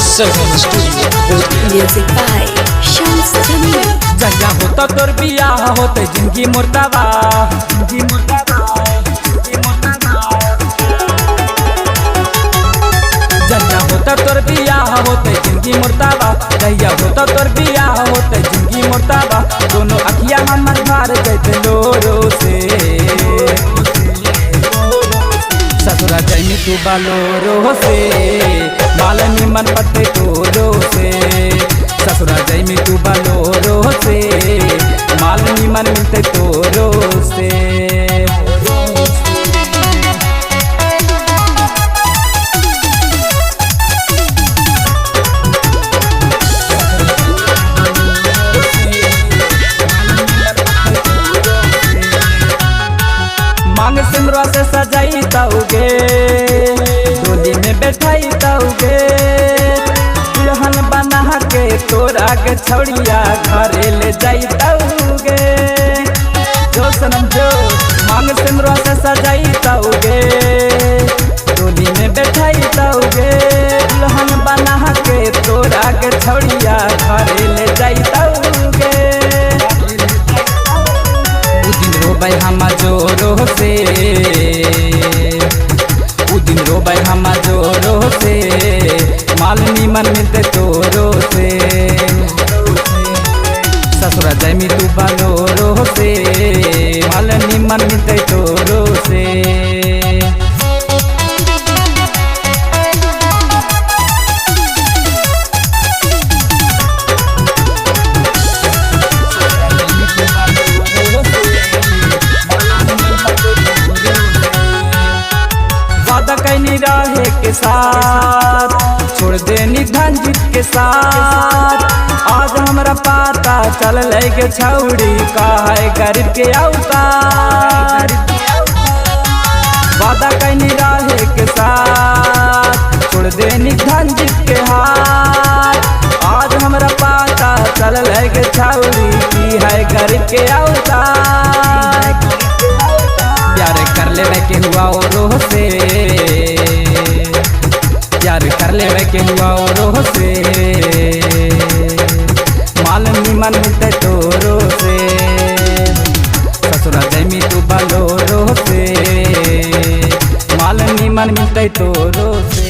Sultan Studio. Music by Shams Jamil. जहिया होता तोर बियाह होते जिंदगी मुर्दाबा जिंदगी मुर्दाबा जिंदगी मुर्दाबा। जहिया होता तोर बियाह होते जिंदगी मुर्दाबा जहिया होता तोर बियाह होते जिंदगी मुर्दाबा। दोनों अखिया हमर भार जैते लोरो से ससुरा जैमी तू बालोरो से माल निमन पत्ते तोरो से ससुरा जैमी तू बालोरो से माल निमन मिलते तोरो से। मांग सिमरा से सजाई ताऊगे डोली में बैठाई ताऊगे दुल्हन बना के तोरा के छौड़िया घरे ले जाई ताऊगे। जो सनम जो मांग सिमरा से सजाई ताऊगे डोली में बैठाई ताऊगे दुल्हन बना के तोरा के छौड़िया घरे ले जाई ताऊगे। रोबै हम जोरो से उ दिन रोबै हम जोरो से माल निमन मिलते तोरो से ससुरा जैमी तू बालोरो से माल निमन मिलते तोरो से। कैनी रहे के साथ छोड़ देनी धनजीत के साथ आज हमरा पता चल लगे छौड़ी का है गरीब के औकात। वादा कैनी रहे के साथ छोड़ देनी धनजीत के हाथ आज हमरा पता चल लगे छौड़ी की है गरीब के औकात। प्यार कर ले के हुआ और से प्यार कर ले के हुआ और से माल निमन मिलते तोरो से ससुरा जैमी तू बालोरो से माल निमन मिलते तोरो से।